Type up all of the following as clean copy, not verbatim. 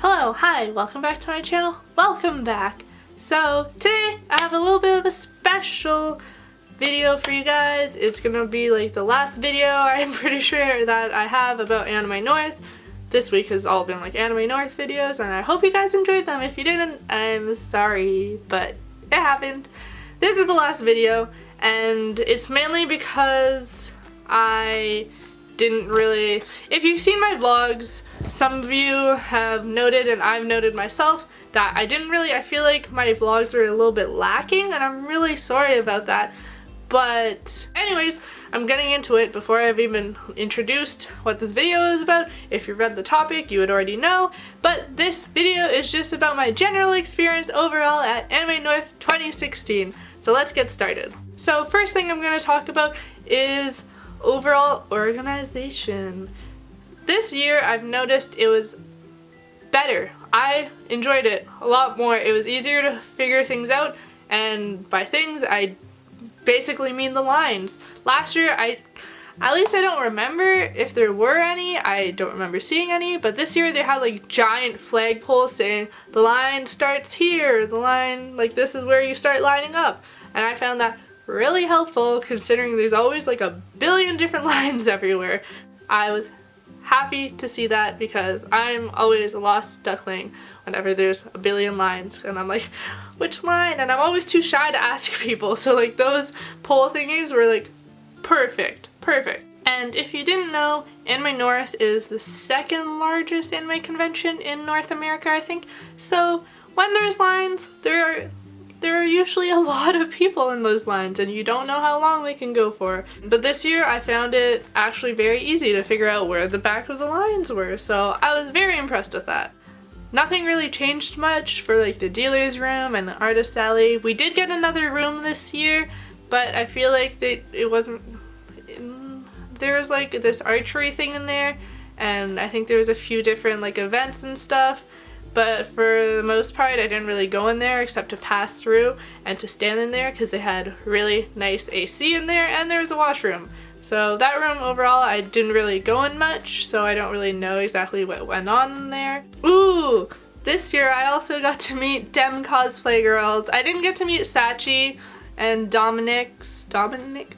Hello, hi, welcome back to my channel. Welcome back. So today I have a little bit of a special video for you guys. It's gonna be like the last video I'm pretty sure that I have about Anime North. This week has all been like Anime North videos and I hope you guys enjoyed them. If you didn't, I'm sorry, but it happened. This is the last video and it's mainly because I didn't really, if you've seen my vlogs, some of you have noted and I've noted myself that I feel like my vlogs are a little bit lacking and I'm really sorry about that. But anyways, I'm getting into it before I've even introduced what this video is about. If you read the topic, you would already know. But this video is just about my general experience overall at Anime North 2016. So let's get started. So first thing I'm going to talk about is overall organization. This year I've noticed it was better. I enjoyed it a lot more. It was easier to figure things out, and by things I basically mean the lines. Last year at least I don't remember if there were any. I don't remember seeing any, but this year they had like giant flagpoles saying the line starts here, the line, like this is where you start lining up, and I found that really helpful considering there's always like a billion different lines everywhere. I was happy to see that because I'm always a lost duckling whenever there's a billion lines and I'm like, which line? And I'm always too shy to ask people, so like those poll thingies were like perfect. And if you didn't know, Anime North is the second largest anime convention in North America, I think. So when there's lines, there are usually a lot of people in those lines and you don't know how long they can go for. But this year I found it actually very easy to figure out where the back of the lines were, so I was very impressed with that. Nothing really changed much for like the dealer's room and the artist alley. We did get another room this year, but I feel like it wasn't, there was like this archery thing in there and I think there was a few different like events and stuff. But for the most part, I didn't really go in there except to pass through and to stand in there because they had really nice AC in there and there was a washroom. So that room overall, I didn't really go in much, so I don't really know exactly what went on in there. Ooh! This year I also got to meet Dem Cosplay girls. I didn't get to meet Sachi and Dominic,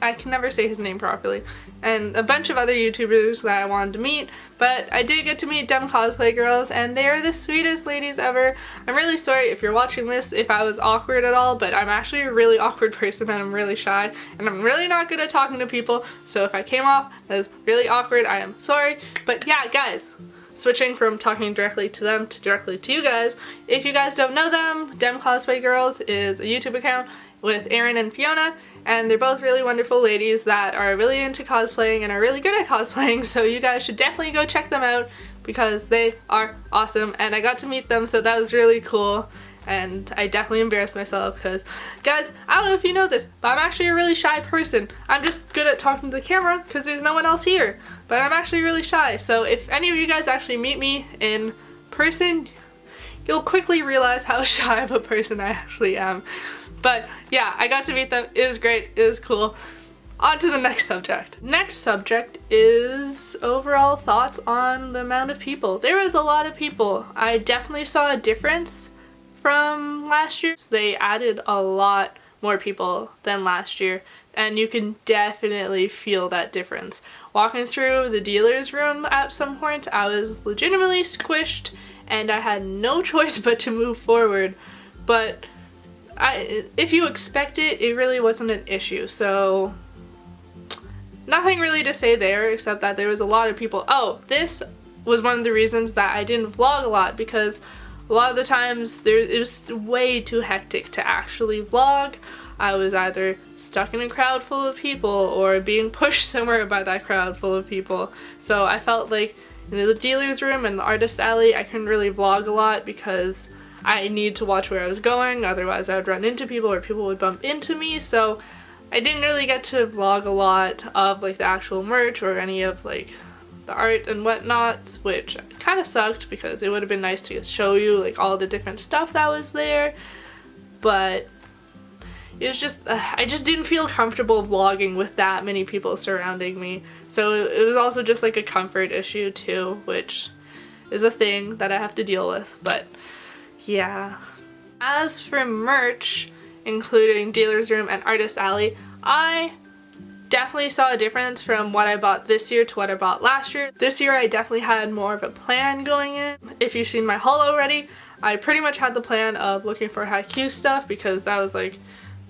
I can never say his name properly, and a bunch of other YouTubers that I wanted to meet, but I did get to meet Dem Cosplay girls and they are the sweetest ladies ever. I'm really sorry if you're watching this if I was awkward at all, but I'm actually a really awkward person and I'm really shy and I'm really not good at talking to people, so if I came off as really awkward, I am sorry. But yeah, guys, switching from talking directly to them to directly to you guys, if you guys don't know them, Dem Cosplay Girls is a YouTube account with Aaron and Fiona, and they're both really wonderful ladies that are really into cosplaying and are really good at cosplaying, so you guys should definitely go check them out because they are awesome and I got to meet them, so that was really cool. And I definitely embarrassed myself because, guys, I don't know if you know this, but I'm actually a really shy person. I'm just good at talking to the camera because there's no one else here, but I'm actually really shy, so if any of you guys actually meet me in person, you'll quickly realize how shy of a person I actually am. But yeah, I got to meet them. It was great. It was cool. On to the next subject. Next subject is overall thoughts on the amount of people. There was a lot of people. I definitely saw a difference from last year. They added a lot more people than last year, and you can definitely feel that difference. Walking through the dealer's room at some point, I was legitimately squished and I had no choice but to move forward. But if you expect it, it really wasn't an issue, so nothing really to say there except that there was a lot of people. Oh, this was one of the reasons that I didn't vlog a lot, because a lot of the times it was way too hectic to actually vlog. I was either stuck in a crowd full of people or being pushed somewhere by that crowd full of people. So I felt like in the dealer's room and the artist alley I couldn't really vlog a lot because I need to watch where I was going, otherwise I would run into people or people would bump into me, so I didn't really get to vlog a lot of like the actual merch or any of like the art and whatnot, which kind of sucked because it would have been nice to show you like all the different stuff that was there, but it was just, I just didn't feel comfortable vlogging with that many people surrounding me, so it was also just like a comfort issue too, which is a thing that I have to deal with, but yeah. As for merch, including Dealer's Room and Artist Alley, I definitely saw a difference from what I bought this year to what I bought last year. This year I definitely had more of a plan going in. If you've seen my haul already, I pretty much had the plan of looking for haiku stuff because that was like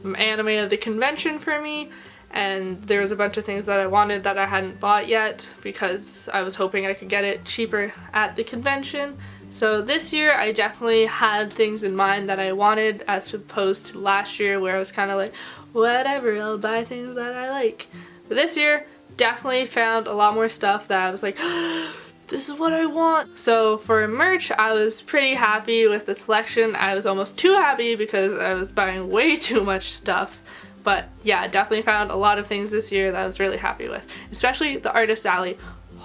anime of the convention for me, and there was a bunch of things that I wanted that I hadn't bought yet because I was hoping I could get it cheaper at the convention. So this year I definitely had things in mind that I wanted as opposed to last year where I was kind of like, whatever, I'll buy things that I like. But this year, definitely found a lot more stuff that I was like, this is what I want. So for merch, I was pretty happy with the selection. I was almost too happy because I was buying way too much stuff. But yeah, definitely found a lot of things this year that I was really happy with, especially the Artist Alley.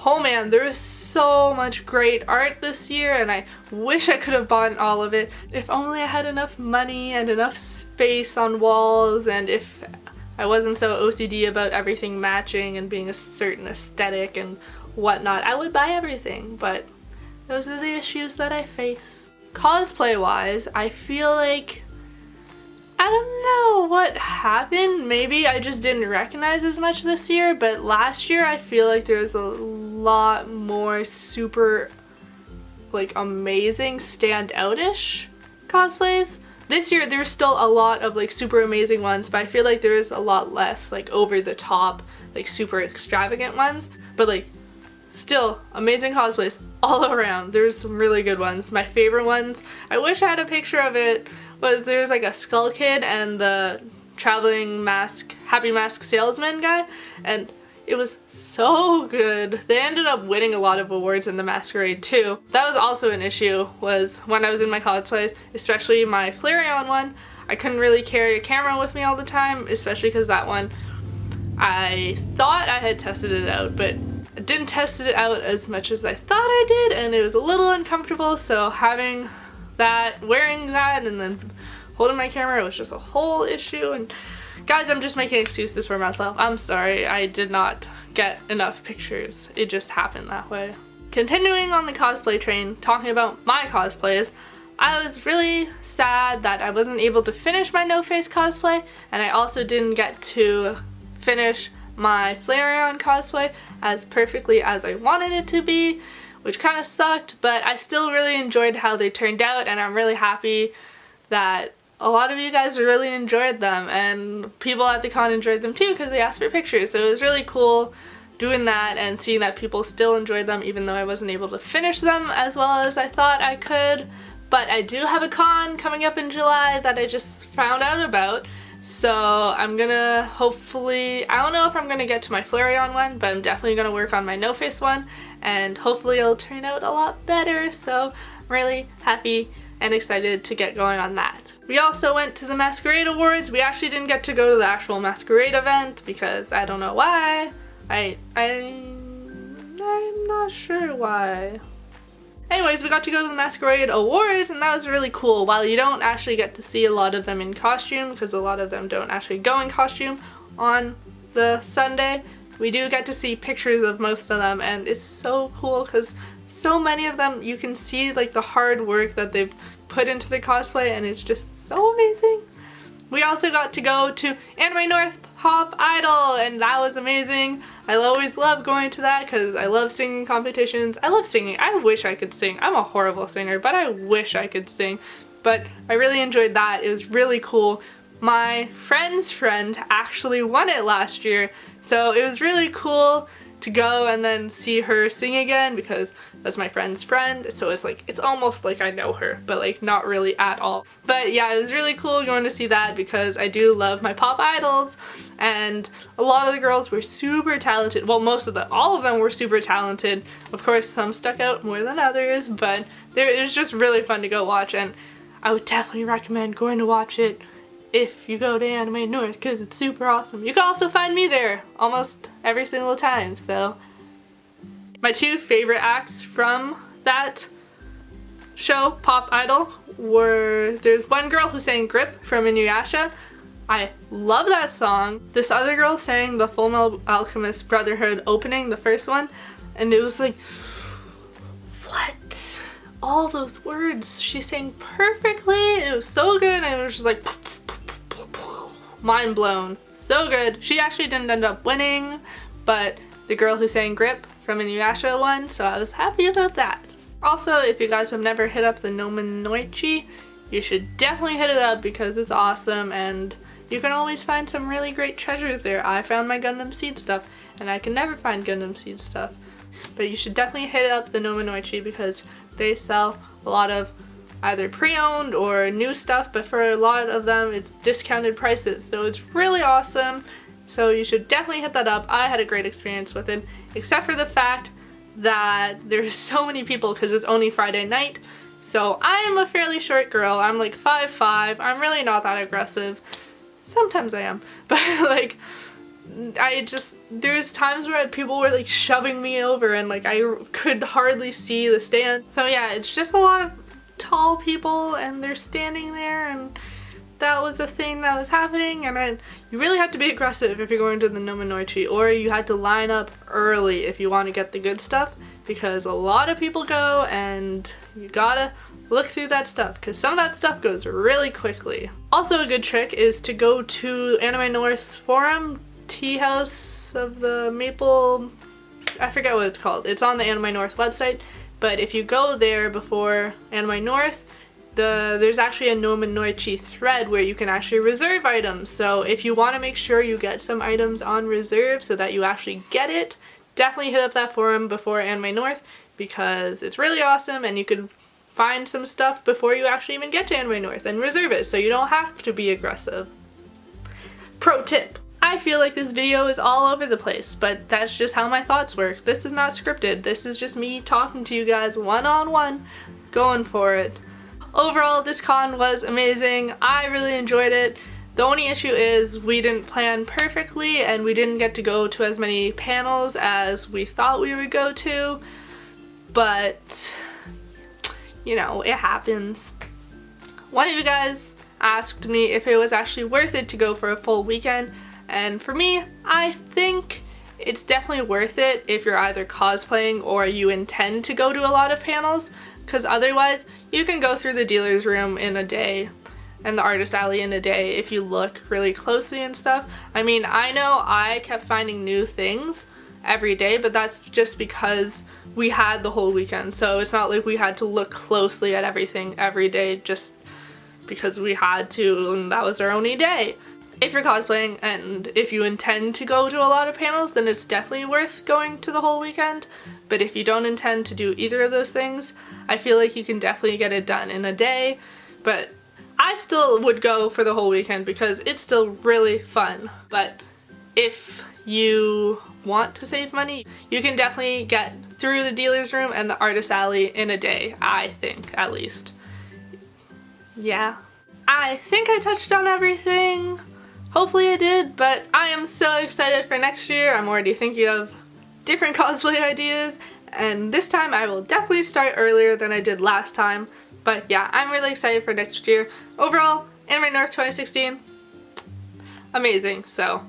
Oh man, there is so much great art this year and I wish I could have bought all of it. If only I had enough money and enough space on walls, and if I wasn't so OCD about everything matching and being a certain aesthetic and whatnot, I would buy everything, but those are the issues that I face. Cosplay wise, I feel like I don't know what happened. Maybe I just didn't recognize as much this year, but last year I feel like there was a lot more super like amazing standout-ish cosplays. This year there's still a lot of like super amazing ones, but I feel like there is a lot less like over the top like super extravagant ones, but like still amazing cosplays all around. There's some really good ones. My favorite ones, I wish I had a picture of it, was there's like a Skull Kid and the traveling mask, happy mask salesman guy, and it was so good. They ended up winning a lot of awards in the masquerade too. That was also an issue, was when I was in my cosplays, especially my Flareon one, I couldn't really carry a camera with me all the time, especially because that one, I thought I had tested it out, but I didn't test it out as much as I thought I did, and it was a little uncomfortable, so having that, wearing that, and then holding my camera was just a whole issue. And guys, I'm just making excuses for myself. I'm sorry, I did not get enough pictures. It just happened that way. Continuing on the cosplay train, talking about my cosplays, I was really sad that I wasn't able to finish my No Face cosplay, and I also didn't get to finish my Flareon cosplay as perfectly as I wanted it to be, which kind of sucked, but I still really enjoyed how they turned out, and I'm really happy that a lot of you guys really enjoyed them, and people at the con enjoyed them too because they asked for pictures, so it was really cool doing that and seeing that people still enjoyed them even though I wasn't able to finish them as well as I thought I could. But I do have a con coming up in July that I just found out about, so I'm gonna hopefully, I don't know if I'm gonna get to my Flareon one, but I'm definitely gonna work on my No Face one, and hopefully it'll turn out a lot better, so I'm really happy and excited to get going on that. We also went to the Masquerade Awards. We actually didn't get to go to the actual Masquerade event because I don't know why. I'm not sure why. Anyways, we got to go to the Masquerade Awards, and that was really cool. While you don't actually get to see a lot of them in costume, because a lot of them don't actually go in costume on the Sunday, we do get to see pictures of most of them, and it's so cool because so many of them you can see like the hard work that they've put into the cosplay, and it's just so amazing. We also got to go to Anime North Pop Idol, and that was amazing. I always love going to that because I love singing competitions. I love singing. I wish I could sing. I'm a horrible singer, but I wish I could sing. But I really enjoyed that. It was really cool. My friend's friend actually won it last year, so it was really cool to go and then see her sing again because that's my friend's friend, so it's like, it's almost like I know her, but like not really at all. But yeah, it was really cool going to see that because I do love my pop idols, and a lot of the girls were super talented. Well, all of them were super talented. Of course, some stuck out more than others, but it was just really fun to go watch, and I would definitely recommend going to watch it if you go to Anime North because it's super awesome. You can also find me there almost every single time, so. My two favorite acts from that show, Pop Idol, were, there's one girl who sang Grip from Inuyasha. I love that song. This other girl sang the Fullmetal Alchemist Brotherhood opening, the first one, and it was like, what? All those words she sang perfectly. It was so good, and it was just like mind blown. So good. She actually didn't end up winning, but the girl who sang Grip from Inuyasha won, so I was happy about that. Also, if you guys have never hit up the Nomanoichi, you should definitely hit it up because it's awesome, and you can always find some really great treasures there. I found my Gundam Seed stuff, and I can never find Gundam Seed stuff. But you should definitely hit up the Nomanoichi because they sell a lot of either pre-owned or new stuff, but for a lot of them it's discounted prices, so it's really awesome. So you should definitely hit that up. I had a great experience with it, except for the fact that there's so many people because it's only Friday night. So I am a fairly short girl. I'm like 5'5". I'm really not that aggressive. Sometimes I am, but like there's times where people were like shoving me over and like I could hardly see the stand. So yeah, it's just a lot of tall people and they're standing there, and that was a thing that was happening, and then you really have to be aggressive if you're going to the Nomanoichi, or you had to line up early if you want to get the good stuff, because a lot of people go and you gotta look through that stuff because some of that stuff goes really quickly. Also, a good trick is to go to Anime North's forum, Tea House of the Maple, I forget what it's called. It's on the Anime North website, but if you go there before Anime North, there's actually a Nomanoichi thread where you can actually reserve items. So if you want to make sure you get some items on reserve so that you actually get it, definitely hit up that forum before Anime North because it's really awesome, and you can find some stuff before you actually even get to Anime North and reserve it so you don't have to be aggressive. Pro tip. I feel like this video is all over the place, but that's just how my thoughts work. This is not scripted. This is just me talking to you guys one-on-one, going for it. Overall, this con was amazing. I really enjoyed it. The only issue is we didn't plan perfectly and we didn't get to go to as many panels as we thought we would go to, but you know, it happens. One of you guys asked me if it was actually worth it to go for a full weekend, and for me, I think it's definitely worth it if you're either cosplaying or you intend to go to a lot of panels, because otherwise you can go through the dealer's room in a day and the artist alley in a day if you look really closely and stuff. I mean, I know I kept finding new things every day, but that's just because we had the whole weekend, so it's not like we had to look closely at everything every day just because we had to and that was our only day. If you're cosplaying and if you intend to go to a lot of panels, then it's definitely worth going to the whole weekend. But if you don't intend to do either of those things, I feel like you can definitely get it done in a day. But I still would go for the whole weekend because it's still really fun. But if you want to save money, you can definitely get through the dealer's room and the artist alley in a day, I think, at least. Yeah. I think I touched on everything. Hopefully I did, but I am so excited for next year. I'm already thinking of different cosplay ideas, and this time I will definitely start earlier than I did last time. But yeah, I'm really excited for next year. Overall, Anime North 2016, amazing. So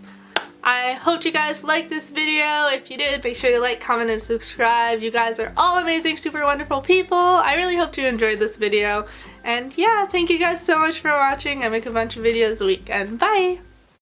I hope you guys liked this video. If you did, make sure to like, comment, and subscribe. You guys are all amazing, super wonderful people. I really hope you enjoyed this video. And yeah, thank you guys so much for watching. I make a bunch of videos a week, and bye!